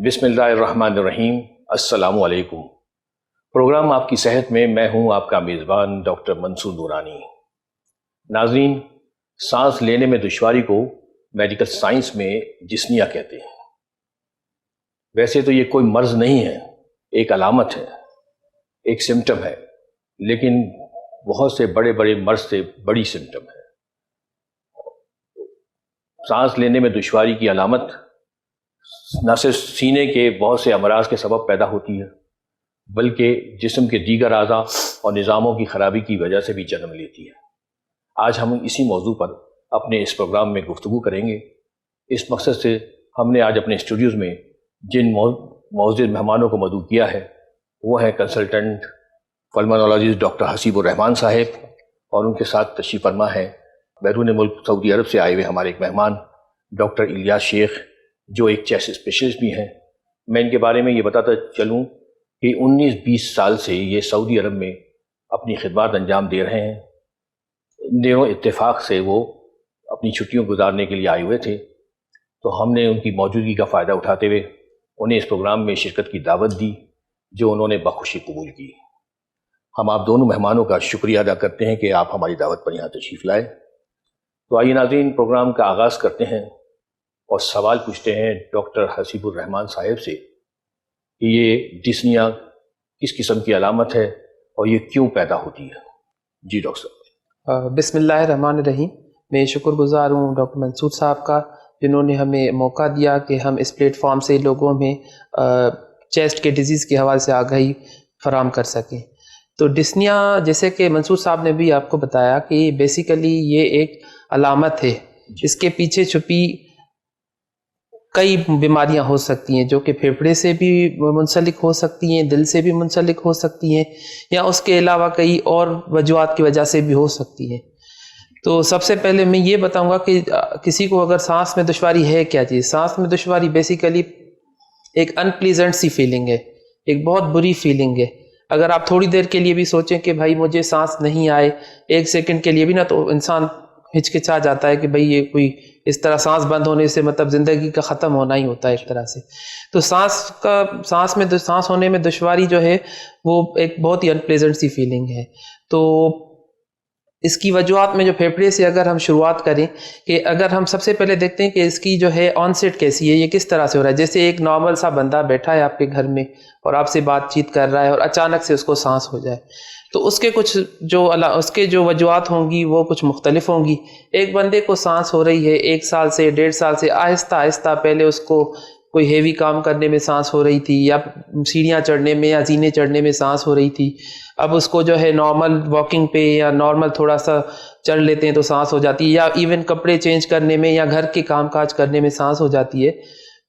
بسم اللہ الرحمن الرحیم۔ السلام علیکم۔ پروگرام آپ کی صحت میں میں ہوں آپ کا میزبان ڈاکٹر منصور نورانی۔ ناظرین، سانس لینے میں دشواری کو میڈیکل سائنس میں ڈسنیا کہتے ہیں۔ ویسے تو یہ کوئی مرض نہیں ہے، ایک علامت ہے، ایک سمٹم ہے، لیکن بہت سے بڑے بڑے مرض سے بڑی سمٹم ہے۔ سانس لینے میں دشواری کی علامت نہ صرف سینے کے بہت سے امراض کے سبب پیدا ہوتی ہے، بلکہ جسم کے دیگر اعضاء اور نظاموں کی خرابی کی وجہ سے بھی جنم لیتی ہے۔ آج ہم اسی موضوع پر اپنے اس پروگرام میں گفتگو کریں گے۔ اس مقصد سے ہم نے آج اپنے اسٹوڈیوز میں جن معزز مہمانوں کو مدعو کیا ہے وہ ہیں کنسلٹنٹ پلمونالوجسٹ ڈاکٹر حسیب الرحمان صاحب، اور ان کے ساتھ تشریف فرما ہے بیرون ملک سعودی عرب سے آئے ہوئے ہمارے ایک مہمان ڈاکٹر الیاس شیخ، جو ایک چیسٹ اسپیشلسٹ بھی ہیں۔ میں ان کے بارے میں یہ بتاتا چلوں کہ 19-20 سال سے یہ سعودی عرب میں اپنی خدمات انجام دے رہے ہیں۔ ان دنوں اتفاق سے وہ اپنی چھٹیوں گزارنے کے لیے آئے ہوئے تھے، تو ہم نے ان کی موجودگی کا فائدہ اٹھاتے ہوئے انہیں اس پروگرام میں شرکت کی دعوت دی، جو انہوں نے بخوشی قبول کی۔ ہم آپ دونوں مہمانوں کا شکریہ ادا کرتے ہیں کہ آپ ہماری دعوت پر یہاں تشریف لائے۔ تو آئیے ناظرین، پروگرام کا آغاز کرتے ہیں اور سوال پوچھتے ہیں ڈاکٹر حسیب الرحمان صاحب سے کہ یہ ڈسنیا کس قسم کی علامت ہے اور یہ کیوں پیدا ہوتی ہے؟ جی ڈاکٹر صاحب۔ بسم اللہ الرحمن الرحیم۔ میں شکر گزار ہوں ڈاکٹر منصور صاحب کا، جنہوں نے ہمیں موقع دیا کہ ہم اس پلیٹ فارم سے لوگوں میں چیسٹ کے ڈیزیز کے حوالے سے آگاہی فراہم کر سکیں۔ تو ڈسنیا، جیسے کہ منصور صاحب نے بھی آپ کو بتایا کہ بیسیکلی یہ ایک علامت ہے، اس کے پیچھے چھپی کئی بیماریاں ہو سکتی ہیں، جو کہ پھیپھڑے سے بھی منسلک ہو سکتی ہیں، دل سے بھی منسلک ہو سکتی ہیں، یا اس کے علاوہ کئی اور وجوہات کی وجہ سے بھی ہو سکتی ہیں۔ تو سب سے پہلے میں یہ بتاؤں گا کہ کسی کو اگر سانس میں دشواری ہے کیا چیز؟ سانس میں دشواری بیسیکلی ایک ان پلیزنٹ سی فیلنگ ہے، ایک بہت بری فیلنگ ہے۔ اگر آپ تھوڑی دیر کے لیے بھی سوچیں کہ بھائی مجھے سانس نہیں آئے، ایک سیکنڈ کے لیے بھی نا، تو انسان ہچکچا جاتا ہے کہ بھئی یہ کوئی اس طرح سانس بند ہونے سے مطلب زندگی کا ختم ہونا ہی ہوتا ہے ایک طرح سے۔ تو سانس ہونے میں دشواری جو ہے وہ ایک بہت ہی ان پلیزنٹ سی فیلنگ ہے۔ تو اس کی وجوہات میں جو پھیپھڑے سے اگر ہم شروعات کریں، کہ اگر ہم سب سے پہلے دیکھتے ہیں کہ اس کی جو ہے آن سیٹ کیسی ہے، یہ کس طرح سے ہو رہا ہے۔ جیسے ایک نارمل سا بندہ بیٹھا ہے آپ کے گھر میں اور آپ سے بات چیت کر رہا ہے اور اچانک سے اس کو سانس ہو جائے، تو اس کے جو وجوہات ہوں گی وہ کچھ مختلف ہوں گی۔ ایک بندے کو سانس ہو رہی ہے 1 سال سے 1.5 سال سے، آہستہ آہستہ، پہلے اس کو کوئی ہیوی کام کرنے میں سانس ہو رہی تھی، یا سیڑھیاں چڑھنے میں یا زینے چڑھنے میں سانس ہو رہی تھی، اب اس کو جو ہے نارمل واکنگ پہ یا نارمل تھوڑا سا چڑھ لیتے ہیں تو سانس ہو جاتی ہے، یا ایون کپڑے چینج کرنے میں یا گھر کے کام کاج کرنے میں سانس ہو جاتی ہے۔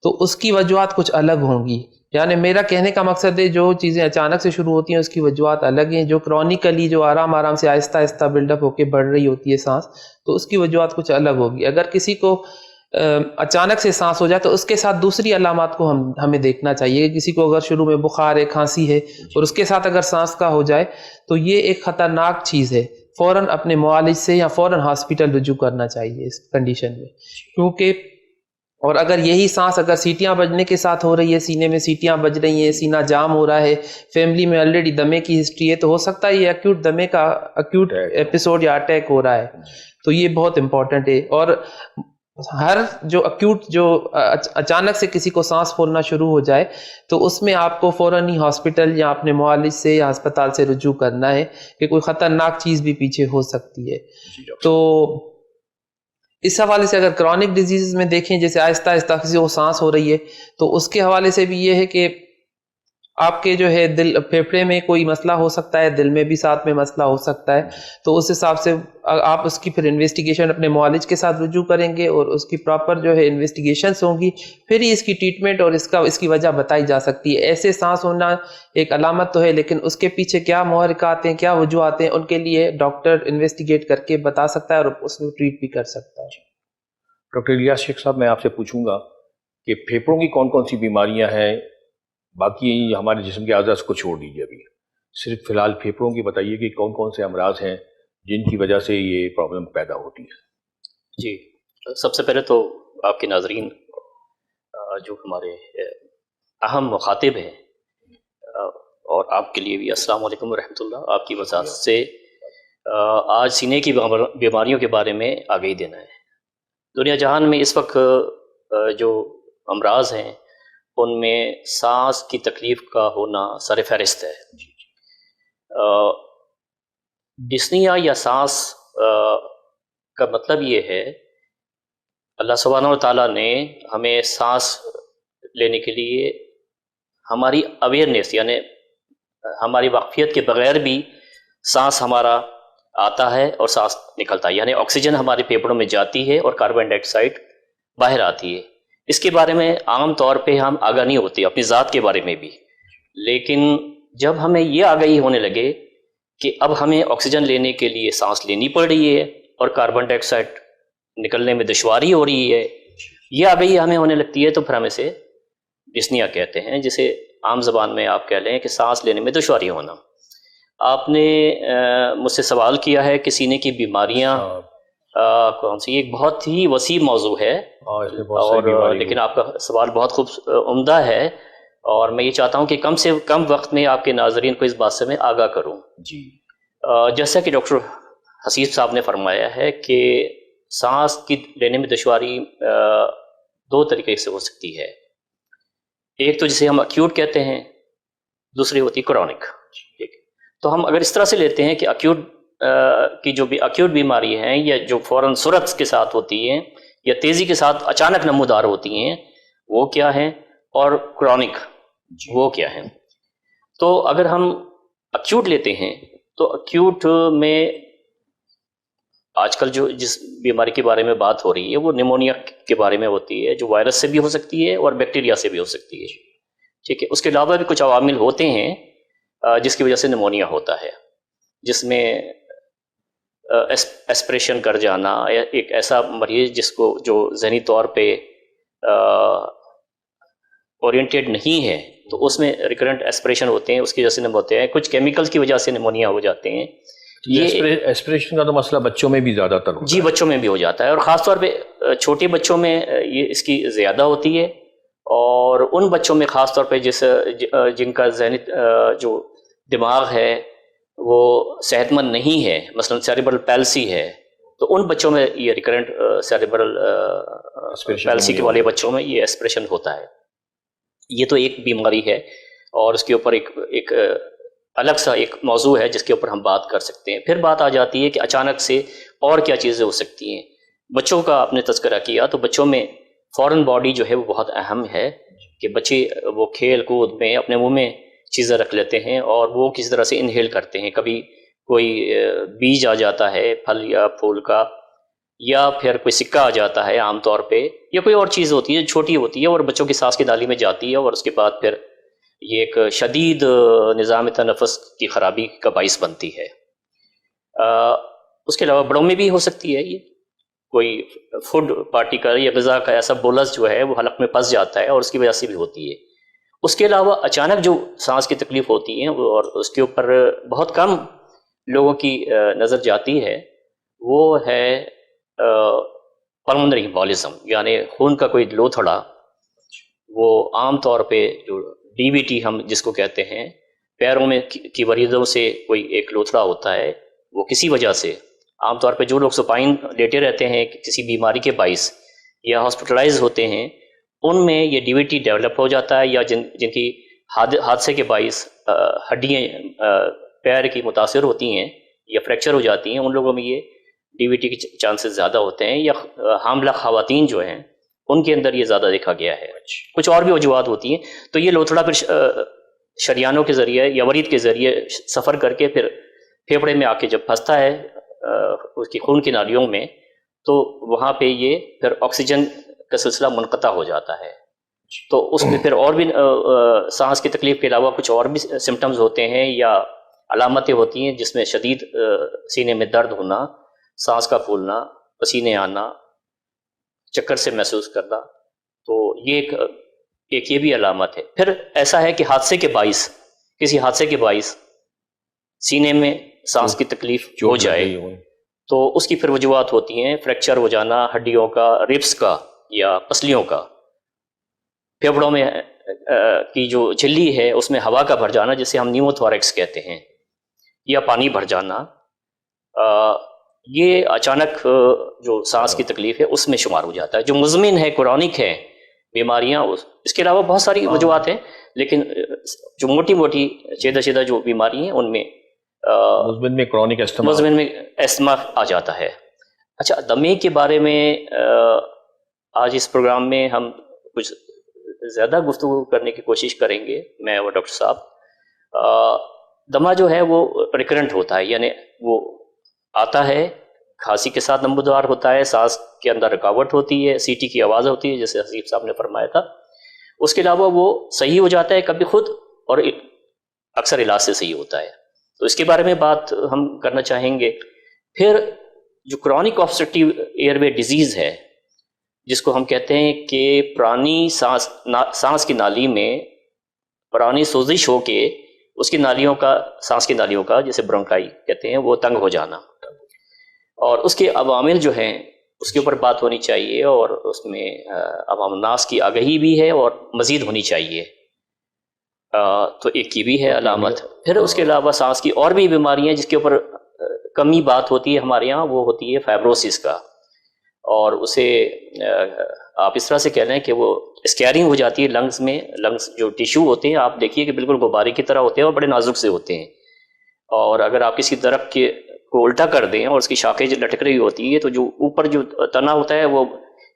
تو اس کی وجوہات کچھ الگ ہوں گی۔ یعنی میرا کہنے کا مقصد ہے، جو چیزیں اچانک سے شروع ہوتی ہیں اس کی وجوہات الگ ہیں، جو کرونیکلی، جو آرام سے آہستہ آہستہ بلڈ اپ ہو کے بڑھ رہی ہوتی ہے سانس، تو اس کی وجوہات کچھ الگ ہوگی۔ اگر کسی کو اچانک سے سانس ہو جائے تو اس کے ساتھ دوسری علامات کو ہمیں دیکھنا چاہیے۔ کسی کو اگر شروع میں بخار ہے، کھانسی ہے، اور اس کے ساتھ اگر سانس کا ہو جائے تو یہ ایک خطرناک چیز ہے، فوراً اپنے معالج سے یا فوراً ہاسپٹل رجوع کرنا چاہیے اس کنڈیشن میں۔ کیونکہ اور اگر یہی سانس اگر سیٹیاں بجنے کے ساتھ ہو رہی ہے، سینے میں سیٹیاں بج رہی ہیں، سینہ جام ہو رہا ہے، فیملی میں آلریڈی دمے کی ہسٹری ہے، تو ہو سکتا ہے یہ ایکیوٹ دمے کا ایکیوٹ ایپیسوڈ یا اٹیک ہو رہا ہے۔ تو یہ بہت امپورٹنٹ ہے۔ اور ہر جو ایکیوٹ، جو اچانک سے کسی کو سانس پھولنا شروع ہو جائے تو اس میں آپ کو فوراً ہی ہاسپٹل یا اپنے معالج سے یا ہسپتال سے رجوع کرنا ہے، کہ کوئی خطرناک چیز بھی پیچھے ہو سکتی ہے۔ تو اس حوالے سے اگر کرونک ڈیزیز میں دیکھیں، جیسے آہستہ آہستہ کسی کو سانس ہو رہی ہے، تو اس کے حوالے سے بھی یہ ہے کہ آپ کے جو ہے دل، پھیپھڑے میں کوئی مسئلہ ہو سکتا ہے، دل میں بھی ساتھ میں مسئلہ ہو سکتا ہے۔ تو اس حساب سے آپ اس کی پھر انویسٹیگیشن اپنے معالج کے ساتھ رجوع کریں گے، اور اس کی پراپر جو ہے انویسٹیگیشنز ہوں گی، پھر ہی اس کی ٹریٹمنٹ اور اس کی وجہ بتائی جا سکتی ہے۔ ایسے سانس ہونا ایک علامت تو ہے، لیکن اس کے پیچھے کیا محرکات ہیں، کیا وجوہات ہیں، ان کے لیے ڈاکٹر انویسٹیگیٹ کر کے بتا سکتا ہے اور اس کو ٹریٹ بھی کر سکتا ہے۔ ڈاکٹر الیاس شیخ صاحب، میں آپ سے پوچھوں گا کہ پھیپھڑوں کی کون کون سی بیماریاں ہیں؟ باقی ہمارے جسم کے اعضاء کو چھوڑ دیجیے، ابھی صرف فی الحال پھیپھڑوں کی بتائیے کہ کون کون سے امراض ہیں جن کی وجہ سے یہ پرابلم پیدا ہوتی ہے۔ جی، سب سے پہلے تو آپ کے ناظرین جو ہمارے اہم مخاطب ہیں، اور آپ کے لیے بھی السلام علیکم ورحمۃ اللہ. آپ کی وضاحت سے آج سینے کی بیماریوں کے بارے میں آگاہی دینا ہے. دنیا جہان میں اس وقت جو امراض ہیں ان میں سانس کی تکلیف کا ہونا سر فہرست ہے. ڈسنیا یا سانس کا مطلب یہ ہے، اللہ سبحانہ و تعالیٰ نے ہمیں سانس لینے کے لیے ہماری اویئرنیس یعنی ہماری واقفیت کے بغیر بھی سانس ہمارا آتا ہے اور سانس نکلتا ہے، یعنی آکسیجن ہمارے پھیپھڑوں میں جاتی ہے اور کاربن ڈائی آکسائڈ باہر آتی ہے. اس کے بارے میں عام طور پہ ہم آگاہ نہیں ہوتے اپنی ذات کے بارے میں بھی، لیکن جب ہمیں یہ آگاہی ہونے لگے کہ اب ہمیں آکسیجن لینے کے لیے سانس لینی پڑ رہی ہے اور کاربن ڈائی آکسائڈ نکلنے میں دشواری ہو رہی ہے، یہ آگاہی ہمیں ہونے لگتی ہے تو پھر ہم اسے ڈسنیا کہتے ہیں، جسے عام زبان میں آپ کہہ لیں کہ سانس لینے میں دشواری ہونا. آپ نے مجھ سے سوال کیا ہے کہ سینے کی بیماریاں کون سی، ایک بہت ہی وسیع موضوع ہے، اور لیکن آپ کا سوال بہت خوب عمدہ ہے، اور میں یہ چاہتا ہوں کہ کم سے کم وقت میں آپ کے ناظرین کو اس بات سے میں آگاہ کروں. جی، جیسا کہ ڈاکٹر حسیب صاحب نے فرمایا ہے کہ سانس کی لینے میں دشواری دو طریقے سے ہو سکتی ہے. ایک تو جسے ہم اکیوٹ کہتے ہیں، دوسری ہوتی ہے کرونک. ٹھیک ہے، تو ہم اگر اس طرح سے لیتے ہیں کہ اکیوٹ کی جو بھی اکیوٹ بیماری ہیں یا جو فوراً سرعت کے ساتھ ہوتی ہیں یا تیزی کے ساتھ اچانک نمودار ہوتی ہیں وہ کیا ہیں، اور کرونک وہ کیا ہیں. تو اگر ہم اکیوٹ لیتے ہیں تو اکیوٹ میں آج کل جو جس بیماری کے بارے میں بات ہو رہی ہے وہ نیمونیا کے بارے میں ہوتی ہے، جو وائرس سے بھی ہو سکتی ہے اور بیکٹیریا سے بھی ہو سکتی ہے. ٹھیک ہے، اس کے علاوہ بھی کچھ عوامل ہوتے ہیں جس کی وجہ سے نیمونیا ہوتا ہے، جس میں ایسپریشن کر جانا، ایک ایسا مریض جس کو جو ذہنی طور پہ اورینٹیڈ نہیں ہے تو اس میں ریکرنٹ ایسپریشن ہوتے ہیں، اس کی وجہ سے ہوتے ہیں، کچھ کیمیکلز کی وجہ سے نیمونیا ہو جاتے ہیں. یہ ایسپریشن کا تو مسئلہ بچوں میں بھی زیادہ تر ہوتا ہے. جی، بچوں میں بھی ہو جاتا ہے، اور خاص طور پہ چھوٹے بچوں میں یہ اس کی زیادہ ہوتی ہے، اور ان بچوں میں خاص طور پہ جن کا ذہنی جو دماغ ہے وہ صحت مند نہیں ہے، مثلا سیریبرل پیلسی ہے، تو ان بچوں میں یہ ریکرنٹ سیریبرل پیلسی کے والے بچوں میں یہ ایسپریشن ہوتا ہے. یہ تو ایک بیماری ہے، اور اس کے اوپر ایک الگ سا ایک موضوع ہے جس کے اوپر ہم بات کر سکتے ہیں. پھر بات آ جاتی ہے کہ اچانک سے اور کیا چیزیں ہو سکتی ہیں. بچوں کا آپ نے تذکرہ کیا تو بچوں میں فورن باڈی جو ہے وہ بہت اہم ہے، کہ بچے وہ کھیل کود میں اپنے منہ میں چیزیں رکھ لیتے ہیں اور وہ کسی طرح سے انہیل کرتے ہیں. کبھی کوئی بیج آ جاتا ہے پھل یا پھول کا، یا پھر کوئی سکہ آ جاتا ہے عام طور پہ، یا کوئی اور چیز ہوتی ہے چھوٹی ہوتی ہے اور بچوں کی سانس کی نالی میں جاتی ہے، اور اس کے بعد پھر یہ ایک شدید نظام تنفس کی خرابی کا باعث بنتی ہے. اس کے علاوہ بڑوں میں بھی ہو سکتی ہے، یہ کوئی فوڈ پارٹیکل یا غذا کا ایسا بولس جو ہے وہ حلق میں پھنس جاتا ہے اور اس کی وجہ سے بھی ہوتی ہے. اس کے علاوہ اچانک جو سانس کی تکلیف ہوتی ہے اور اس کے اوپر بہت کم لوگوں کی نظر جاتی ہے، وہ ہے پلمونری ایمبولزم، یعنی خون کا کوئی لوتھڑا. وہ عام طور پہ جو ڈی وی ٹی ہم جس کو کہتے ہیں، پیروں میں کی وریدوں سے کوئی ایک لوتھڑا ہوتا ہے، وہ کسی وجہ سے عام طور پہ جو لوگ سپائن لیٹے رہتے ہیں کسی بیماری کے باعث یا ہاسپٹلائز ہوتے ہیں، ان میں یہ ڈی وی ٹی ڈیولپ ہو جاتا ہے، یا جن کی حادثے کے باعث ہڈیاں پیر کی متاثر ہوتی ہیں یا فریکچر ہو جاتی ہیں، ان لوگوں میں یہ ڈی وی ٹی کے چانسز زیادہ ہوتے ہیں. یا حاملہ خواتین جو ہیں ان کے اندر یہ زیادہ دیکھا گیا ہے. کچھ اور بھی وجوہات ہوتی ہیں. تو یہ لوتھڑا پھر شریانوں کے ذریعے یا ورید کے ذریعے سفر کر کے پھر پھیپھڑے میں آ کے جب پھنستا ہے اس کی خون کی نالیوں میں، تو وہاں پہ یہ پھر آکسیجن کا سلسلہ منقطع ہو جاتا ہے. تو اس میں پھر اور بھی سانس کی تکلیف کے علاوہ کچھ اور بھی سمٹمز ہوتے ہیں یا علامتیں ہوتی ہیں، جس میں شدید سینے میں درد ہونا، سانس کا پھولنا، پسینے آنا، چکر سے محسوس کرنا. تو یہ ایک یہ بھی علامت ہے. پھر ایسا ہے کہ حادثے کے باعث، کسی حادثے کے باعث سینے میں سانس کی تکلیف ہو جائے تو اس کی پھر وجوہات ہوتی ہیں، فریکچر ہو جانا ہڈیوں کا، ریبس کا یا پسلیوں کا، پھیپھڑوں میں کی جو جھلی ہے اس میں ہوا کا بھر جانا جسے ہم نیموتھوریکس کہتے ہیں یا پانی بھر جانا، یہ اچانک جو سانس کی تکلیف ہے اس میں شمار ہو جاتا ہے. جو مزمن ہے، کرونک ہے بیماریاں، اس کے علاوہ بہت ساری وجوہات ہیں، لیکن جو موٹی موٹی چیدہ جو بیماری ہیں ان میں مزمن میں کرونک استھما، مزمن میں استھما آ جاتا ہے. اچھا، دمے کے بارے میں آج اس پروگرام میں ہم کچھ زیادہ گفتگو کرنے کی کوشش کریں گے، میں اور ڈاکٹر صاحب. دمہ جو ہے وہ ریکرنٹ ہوتا ہے، یعنی وہ آتا ہے، کھانسی کے ساتھ نمودار ہوتا ہے، سانس کے اندر رکاوٹ ہوتی ہے، سیٹی کی آواز ہوتی ہے جیسے حسیب صاحب نے فرمایا تھا. اس کے علاوہ وہ صحیح ہو جاتا ہے کبھی خود، اور اکثر علاج سے صحیح ہوتا ہے. تو اس کے بارے میں بات ہم کرنا چاہیں گے. پھر جو کرونک آبسٹرکٹیو ایئر وے ڈیزیز ہے، جس کو ہم کہتے ہیں کہ پرانی سانس کی نالی میں پرانی سوزش ہو کے اس کی نالیوں کا، سانس کی نالیوں کا، جسے برونکائی کہتے ہیں، وہ تنگ ہو جانا، اور اس کے عوامل جو ہیں اس کے اوپر بات ہونی چاہیے، اور اس میں عوام الناس کی آگہی بھی ہے اور مزید ہونی چاہیے. تو ایک یہ بھی ہے علامت. پھر اس کے علاوہ سانس کی اور بھی بیماریاں جس کے اوپر کمی بات ہوتی ہے ہمارے یہاں، وہ ہوتی ہے فائبروسس کا، اور اسے آپ اس طرح سے کہہ لیں کہ وہ اسکیئرنگ ہو جاتی ہے لنگز میں. لنگز جو ٹیشو ہوتے ہیں آپ دیکھیے کہ بالکل غبارے کی طرح ہوتے ہیں اور بڑے نازک سے ہوتے ہیں، اور اگر آپ کسی درخت کو الٹا کر دیں اور اس کی شاخیں جو لٹک رہی ہوتی ہے تو جو اوپر جو تنا ہوتا ہے وہ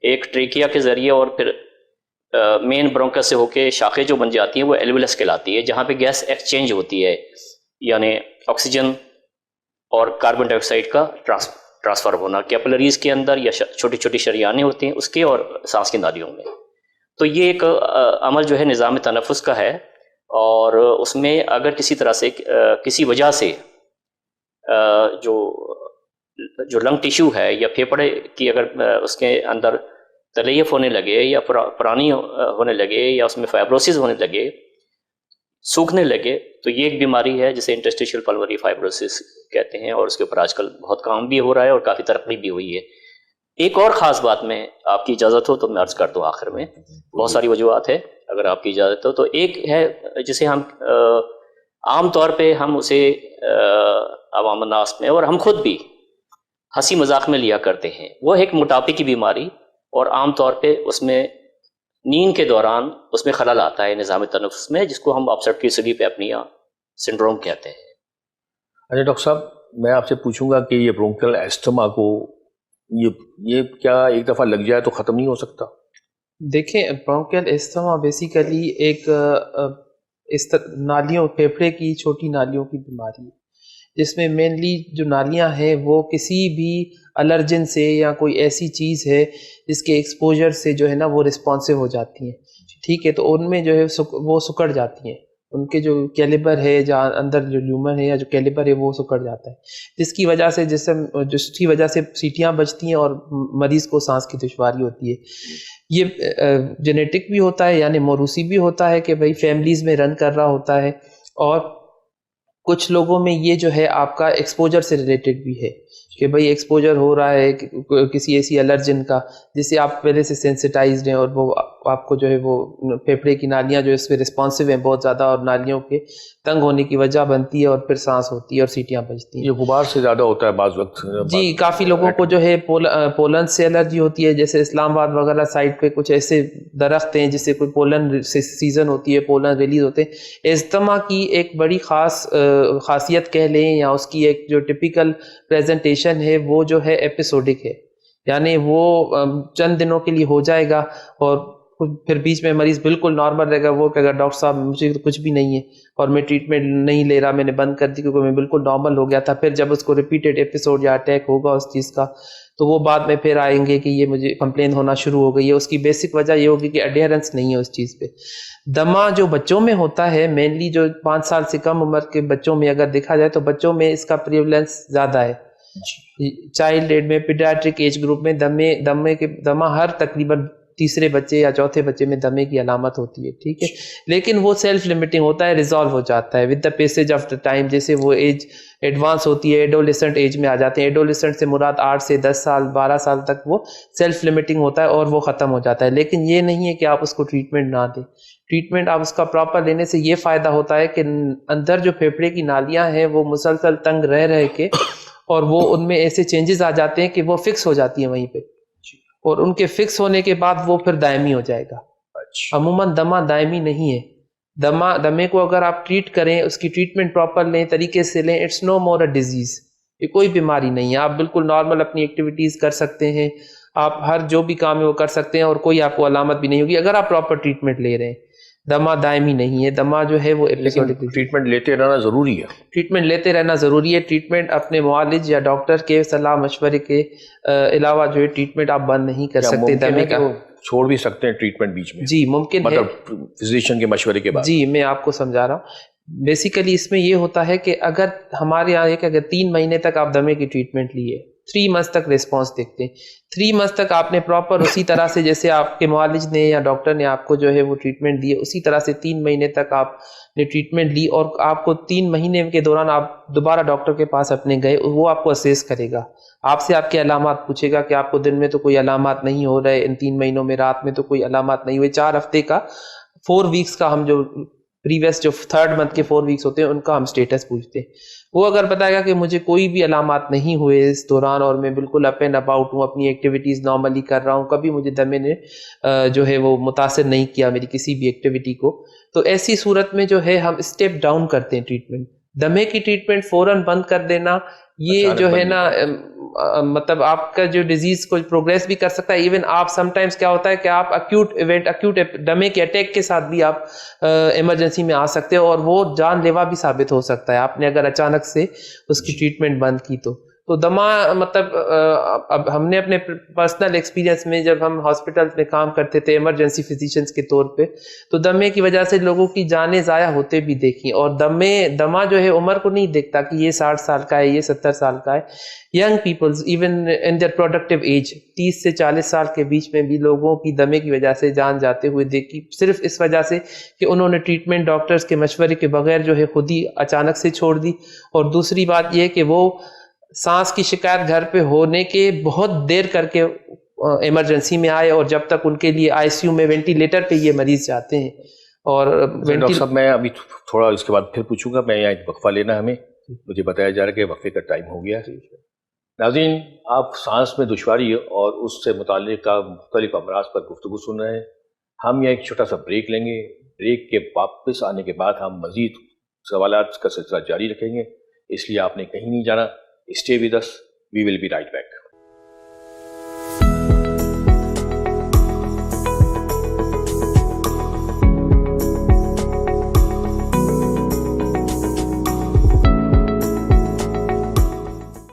ایک ٹریکیا کے ذریعے اور پھر مین برونکس سے ہو کے شاخیں جو بن جاتی ہیں وہ ایلویلس کہلاتی ہے، جہاں پہ گیس ایکسچینج ہوتی ہے، یعنی آکسیجن اور کاربن ڈائی آکسائڈ کا ٹرانسفر ہونا کیپلریز کے اندر، یا چھوٹی چھوٹی شریانیں ہوتی ہیں اس کے اور سانس کی نالیوں میں. تو یہ ایک عمل جو ہے نظام تنفس کا ہے، اور اس میں اگر کسی طرح سے کسی وجہ سے جو لنگ ٹیشو ہے یا پھیپھڑے کی اگر اس کے اندر تلیف ہونے لگے یا پرانی ہونے لگے یا اس میں فائبروسس ہونے لگے، سوکھنے لگے، تو یہ ایک بیماری ہے جسے انٹرسٹیشل پلمونری فائبروسس کہتے ہیں، اور اس کے اوپر آج کل بہت کام بھی ہو رہا ہے اور کافی ترقی بھی ہوئی ہے. ایک اور خاص بات میں آپ کی اجازت ہو تو میں عرض کر دوں آخر میں، بہت ساری وجوہات ہے اگر آپ کی اجازت ہو. تو ایک ہے جسے ہم عام طور پہ ہم اسے عوام الناس میں اور ہم خود بھی ہنسی مذاق میں لیا کرتے ہیں، وہ ایک موٹاپے کی بیماری، اور عام طور پہ اس میں نیند کے دوران اس میں خلل آتا ہے نظام تنفس میں، جس کو ہم آبسٹرکٹیو سلیپ ایپنیا سنڈروم کہتے ہیں. اچھا ڈاکٹر صاحب، میں آپ سے پوچھوں گا کہ یہ برونکل ایسٹما کو یہ کیا ایک دفعہ لگ جائے تو ختم نہیں ہو سکتا؟ دیکھیں، برونکل ایستھما بیسیکلی ایک نالیوں، پھیپھڑے کی چھوٹی نالیوں کی بیماری ہے، جس میں مینلی جو نالیاں ہیں وہ کسی بھی الرجن سے یا کوئی ایسی چیز ہے جس کے ایکسپوجر سے جو ہے نا وہ رسپانسو ہو جاتی ہیں. ٹھیک ہے، تو ان میں جو ہے وہ سکڑ جاتی ہیں، ان کے جو کیلیبر ہے، جہاں اندر جو لیومن ہے یا جو کیلیبر ہے وہ سکڑ جاتا ہے، جس کی وجہ سے سیٹیاں بجتی ہیں اور مریض کو سانس کی دشواری ہوتی ہے. یہ جینیٹک بھی ہوتا ہے، یعنی موروثی بھی ہوتا ہے کہ بھئی فیملیز میں رن کر رہا ہوتا ہے، اور کچھ لوگوں میں یہ جو ہے آپ کا ایکسپوجر سے ریلیٹڈ بھی ہے کہ بھئی ایکسپوجر ہو رہا ہے کسی ایسی الرجن کا جس سے آپ پہلے سے سینسٹائزڈ ہیں، اور وہ آپ کو جو ہے وہ پھیپھڑے کی نالیاں جو اس پہ رسپانسو ہیں بہت زیادہ، اور نالیوں کے تنگ ہونے کی وجہ بنتی ہے، اور پھر سانس ہوتی ہے اور سیٹیاں بجتی ہیں. یہ غبار سے زیادہ ہوتا ہے بعض وقت. جی، کافی لوگوں کو جو ہے پولن سے الرجی ہوتی ہے، جیسے اسلام آباد وغیرہ سائڈ پہ کچھ ایسے درخت ہیں جس سے کوئی پولن سیزن ہوتی ہے، پولن ریلیز ہوتے ہیں. ایستھما کی ایک بڑی خاصیت کہہ لیں، یا اس کی ایک جو ٹپیکل پریزنٹیشن ہے وہ جو ہے ایپیسوڈک ہے، یعنی وہ چند دنوں کے لیے ہو جائے گا اور پھر بیچ میں مریض بالکل نارمل رہے گا. وہ کہ اگر ڈاکٹر صاحب مجھے تو کچھ بھی نہیں ہے اور میں ٹریٹمنٹ نہیں لے رہا، میں نے بند کر دی کیونکہ میں بالکل نارمل ہو گیا تھا، پھر جب اس کو ریپیٹڈ ایپیسوڈ یا اٹیک ہوگا اس چیز کا تو وہ بعد میں پھر آئیں گے کہ یہ مجھے کمپلین ہونا شروع ہو گئی ہے. اس کی بیسک وجہ یہ ہوگی کہ ایڈیرنس نہیں ہے اس چیز پہ. دمہ جو بچوں میں ہوتا ہے، مینلی جو 5 سال سے کم عمر کے بچوں میں اگر دیکھا جائے تو بچوں میں اس کا پریولنس زیادہ ہے. چائلڈ ایج میں، پیڈیاٹرک ایج گروپ میں دمہ ہر تقریباً تیسرے بچے یا چوتھے بچے میں دمے کی علامت ہوتی ہے، ٹھیک ہے، لیکن وہ سیلف لمیٹنگ ہوتا ہے، ریزالو ہو جاتا ہے with the passage of the time. جیسے وہ ایج ایڈوانس ہوتی ہے، ایڈولیسنٹ ایج میں آ جاتے ہیں. ایڈولیسنٹ سے مراد 8 سے 10 سال 12 سال تک وہ سیلف لمیٹنگ ہوتا ہے اور وہ ختم ہو جاتا ہے. لیکن یہ نہیں ہے کہ آپ اس کو ٹریٹمنٹ نہ دیں. ٹریٹمنٹ آپ اس کا پراپر لینے سے یہ فائدہ ہوتا ہے کہ اندر جو پھیپھڑے کی نالیاں ہیں وہ مسلسل تنگ رہ کے اور وہ ان میں ایسے چینجز آ جاتے ہیں کہ وہ فکس ہو جاتی ہیں وہیں پہ، اور ان کے فکس ہونے کے بعد وہ پھر دائمی ہو جائے گا. عموماً دمہ دائمی نہیں ہے. دمے کو اگر آپ ٹریٹ کریں، اس کی ٹریٹمنٹ پراپر لیں، طریقے سے لیں، it's no more a disease. یہ کوئی بیماری نہیں ہے. آپ بالکل نارمل اپنی ایکٹیویٹیز کر سکتے ہیں، آپ ہر جو بھی کام ہے وہ کر سکتے ہیں اور کوئی آپ کو علامت بھی نہیں ہوگی اگر آپ پراپر ٹریٹمنٹ لے رہے ہیں. دمہ دائمی نہیں ہے. دمہ جو ہے وہ ٹریٹمنٹ لیتے رہنا ضروری ہے. ٹریٹمنٹ لیتے رہنا ضروری ہے. ٹریٹمنٹ اپنے معالج یا ڈاکٹر کے صلاح مشورے کے علاوہ جو ہے ٹریٹمنٹ آپ بند نہیں کر سکتے. دمے کا چھوڑ بھی سکتے ہیں ٹریٹمنٹ بیچ میں؟ جی ممکن ہے، مطلب فزیشین کے مشورے کے بعد. جی میں آپ کو سمجھا رہا ہوں. بیسیکلی اس میں یہ ہوتا ہے کہ اگر ہمارے یہاں ایک اگر 3 مہینے تک آپ دمے کی ٹریٹمنٹ لیے، 3 منتھ تک ریسپانس دیکھتے ہیں، 3 منتھ تک آپ نے پراپر اسی طرح سے جیسے آپ کے معالج نے یا ڈاکٹر نے آپ کو جو ہے وہ ٹریٹمنٹ دی، اسی طرح سے 3 مہینے تک آپ نے ٹریٹمنٹ لی اور آپ کو 3 مہینے کے دوران آپ دوبارہ ڈاکٹر کے پاس اپنے گئے، وہ آپ کو اسیس کرے گا، آپ سے آپ کے علامات پوچھے گا کہ آپ کو دن میں تو کوئی علامات نہیں ہو رہے، ان 3 مہینوں میں رات میں تو کوئی علامات نہیں ہوئے. 4 ہفتے کا 4 ویکس کا ہم جو پریویس جو 3rd منتھ کے 4 ویکس ہوتے ہیں ان کا ہم سٹیٹس پوچھتے ہیں. وہ اگر بتائے گا کہ مجھے کوئی بھی علامات نہیں ہوئے اس دوران اور میں بالکل اپ اینڈ اباؤٹ ہوں، اپنی ایکٹیویٹیز نارملی کر رہا ہوں، کبھی مجھے دمے نے جو ہے وہ متاثر نہیں کیا میری کسی بھی ایکٹیویٹی کو، تو ایسی صورت میں جو ہے ہم اسٹیپ ڈاؤن کرتے ہیں ٹریٹمنٹ. دمے کی ٹریٹمنٹ فوراً بند کر دینا یہ جو ہے نا مطلب آپ کا جو ڈیزیز کو پروگریس بھی کر سکتا ہے. ایون آپ سم ٹائمز کیا ہوتا ہے کہ آپ اکیوٹ دمے کے اٹیک کے ساتھ بھی آپ ایمرجنسی میں آ سکتے ہو اور وہ جان لیوا بھی ثابت ہو سکتا ہے آپ نے اگر اچانک سے اس کی ٹریٹمنٹ بند کی تو. دمہ مطلب اب ہم نے اپنے پرسنل ایکسپیرینس میں جب ہم ہاسپٹلس میں کام کرتے تھے ایمرجنسی فزیشنز کے طور پہ، تو دمے کی وجہ سے لوگوں کی جانیں ضائع ہوتے بھی دیکھیں. اور دمہ جو ہے عمر کو نہیں دیکھتا کہ یہ 60 سال کا ہے، یہ 70 سال کا ہے. Young peoples even in their productive age 30 سے 40 سال کے بیچ میں بھی لوگوں کی دمے کی وجہ سے جان جاتے ہوئے دیکھی، صرف اس وجہ سے کہ انہوں نے ٹریٹمنٹ ڈاکٹرز کے مشورے کے بغیر جو ہے خود ہی اچانک سے چھوڑ دی. اور دوسری بات یہ کہ وہ سانس کی شکایت گھر پہ ہونے کے بہت دیر کر کے ایمرجنسی میں آئے اور جب تک ان کے لیے آئی سی یو میں وینٹیلیٹر پہ یہ مریض جاتے ہیں. اور ڈاکٹر صاحب میں ابھی تھوڑا اس کے بعد پھر پوچھوں گا، میں یہاں ایک وقفہ لینا ہمیں، مجھے بتایا جا رہا ہے کہ وقفے کا ٹائم ہو گیا. ناظرین آپ سانس میں دشواری اور اس سے متعلق مختلف امراض پر گفتگو سن رہے ہیں. ہم یہاں ایک چھوٹا سا بریک لیں گے. بریک کے واپس آنے کے بعد ہم مزید سوالات کا سلسلہ جاری رکھیں گے، اس لیے آپ نے کہیں نہیں جانا. Stay with us. We will be right back.